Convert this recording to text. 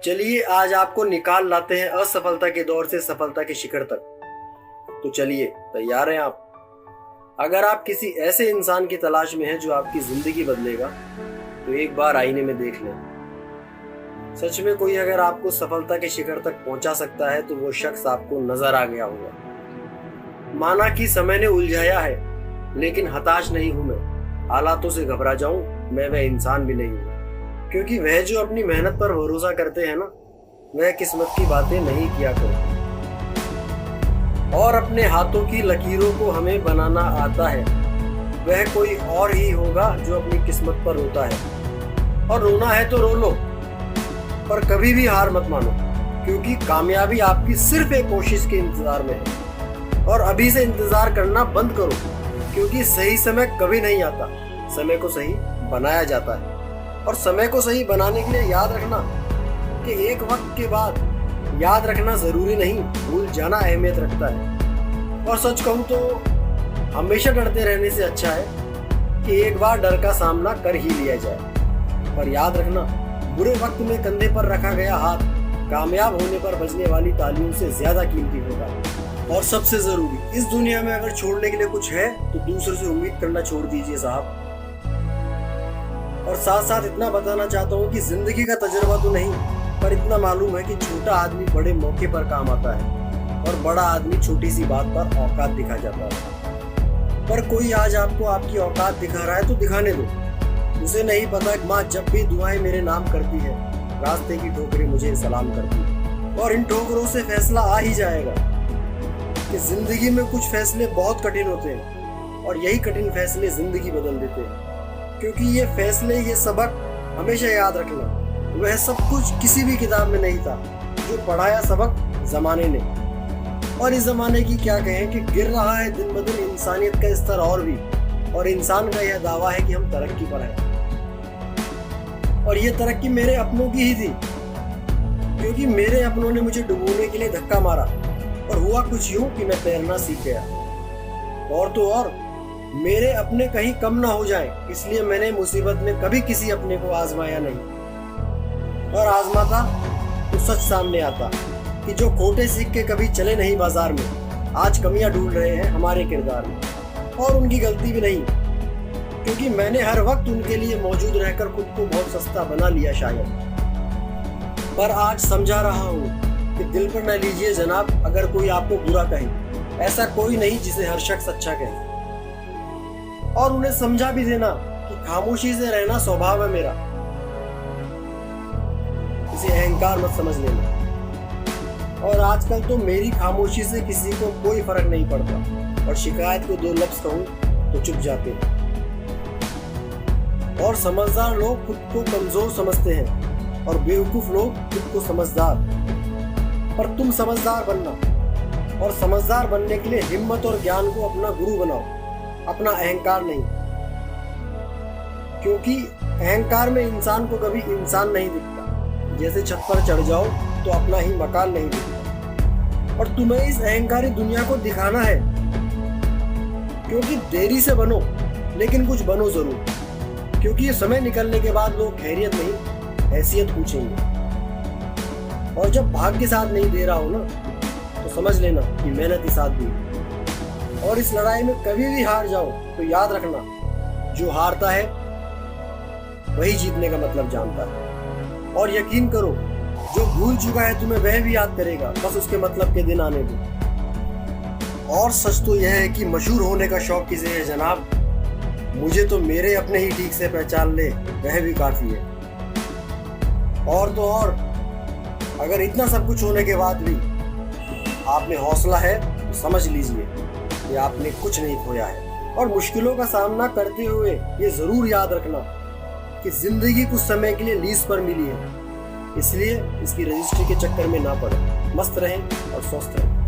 चलिए आज आपको निकाल लाते हैं असफलता के दौर से सफलता के शिखर तक। तो चलिए, तैयार हैं आप? अगर आप किसी ऐसे इंसान की तलाश में हैं जो आपकी जिंदगी बदलेगा, तो एक बार आईने में देख लें। सच में कोई अगर आपको सफलता के शिखर तक पहुंचा सकता है तो वो शख्स आपको नजर आ गया होगा। माना कि समय ने उलझाया है, लेकिन हताश नहीं हूं मैं। हालातों से घबरा जाऊं, मैं वह इंसान भी नहीं हूं। क्योंकि वह जो अपनी मेहनत पर भरोसा करते हैं ना, वह किस्मत की बातें नहीं किया करते। और अपने हाथों की लकीरों को हमें बनाना आता है। वह कोई और ही होगा जो अपनी किस्मत पर रोता है। और रोना है तो रो लो, पर कभी भी हार मत मानो, क्योंकि कामयाबी आपकी सिर्फ एक कोशिश के इंतजार में है। और अभी से इंतजार करना बंद करो, क्योंकि सही समय कभी नहीं आता। समय को सही बनाया जाता है। और समय को सही बनाने के लिए याद रखना कि एक वक्त के बाद याद रखना जरूरी नहीं, भूल जाना अहमियत रखता है। और सच कहूं तो हमेशा डरते रहने से अच्छा है कि एक बार डर का सामना कर ही लिया जाए। पर याद रखना, बुरे वक्त में कंधे पर रखा गया हाथ कामयाब होने पर बजने वाली तालियों से ज्यादा कीमती होता है। और सबसे जरूरी, इस दुनिया में अगर छोड़ने के लिए कुछ है तो दूसरों से उम्मीद करना छोड़ दीजिए साहब। और साथ साथ इतना बताना चाहता हूँ कि जिंदगी का तजुर्बा तो नहीं, पर इतना मालूम है कि छोटा आदमी बड़े मौके पर काम आता है और बड़ा आदमी छोटी सी बात पर औकात दिखा जाता है। पर कोई आज आपको आपकी औकात दिखा रहा है तो दिखाने दो। उसे नहीं पता माँ जब भी दुआएं मेरे नाम करती है, रास्ते की ठोकरें मुझे सलाम करती है। और इन ठोकरों से फैसला आ ही जाएगा कि जिंदगी में कुछ फैसले बहुत कठिन होते हैं, और यही कठिन फैसले जिंदगी बदल देते हैं। क्योंकि ये फैसले, ये सबक हमेशा याद रखना, वह सब कुछ किसी भी किताब में नहीं था, जो पढ़ाया सबक जमाने ने। और इस जमाने की क्या कहें कि गिर रहा है दिन ब दिन इंसानियत का स्तर और भी। और इंसान का यह दावा है कि हम तरक्की पर हैं। और ये तरक्की मेरे अपनों की ही थी, क्योंकि मेरे अपनों ने मुझे डुबोने के लिए धक्का मारा। और हुआ कुछ यूं कि मैं तैरना सीख गया। और तो और मेरे अपने कहीं कम ना हो जाए, इसलिए मैंने मुसीबत में कभी किसी अपने को आजमाया नहीं। और आजमाता तो सच सामने आता कि जो खोटे सिक्के कभी चले नहीं बाजार में, आज कमियां ढूंढ रहे हैं हमारे किरदार में। और उनकी गलती भी नहीं, क्योंकि मैंने हर वक्त उनके लिए मौजूद रहकर खुद को बहुत सस्ता बना लिया शायद। पर आज समझा रहा हूँ कि दिल पर न लीजिए जनाब अगर कोई आपको बुरा कहे। ऐसा कोई नहीं जिसे हर शख्स अच्छा कहे। और उन्हें समझा भी देना कि खामोशी से रहना स्वभाव है मेरा। इसे अहंकार मत समझ लेना। और आजकल तो मेरी खामोशी से किसी को कोई फर्क नहीं पड़ता। और शिकायत को दो लफ्ज कहूं तो चुप जाते हैं। और समझदार लोग खुद को कमजोर समझते हैं, और बेवकूफ लोग खुद को समझदार। पर तुम समझदार बनना, और समझदार बनने के लिए हिम्मत और ज्ञान को अपना गुरु बनाओ, अपना अहंकार नहीं। क्योंकि अहंकार में इंसान को कभी इंसान नहीं दिखता। जैसे छत पर चढ़ जाओ तो अपना ही मकान नहीं दिखता। और तुम्हें इस अहंकारी दुनिया को दिखाना है, क्योंकि देरी से बनो लेकिन कुछ बनो जरूर। क्योंकि ये समय निकलने के बाद लोग खैरियत नहीं, हैसियत पूछेंगे। और जब भाग्य साथ नहीं दे रहा हो ना, तो समझ लेना कि मेहनत ही साथ दी। और इस लड़ाई में कभी भी हार जाओ तो याद रखना, जो हारता है वही जीतने का मतलब जानता है। और यकीन करो, जो भूल चुका है तुम्हें वह भी याद करेगा, बस उसके मतलब के दिन आने दो। और सच तो यह है कि मशहूर होने का शौक किसे है जनाब? मुझे तो मेरे अपने ही ठीक से पहचान ले, वह भी काफी है। और तो और अगर इतना सब कुछ होने के बाद भी आप में हौसला है तो समझ लीजिए कि आपने कुछ नहीं खोया है। और मुश्किलों का सामना करते हुए ये जरूर याद रखना कि जिंदगी कुछ समय के लिए लीज पर मिली है, इसलिए इसकी रजिस्ट्री के चक्कर में ना पड़े। मस्त रहें और स्वस्थ रहें।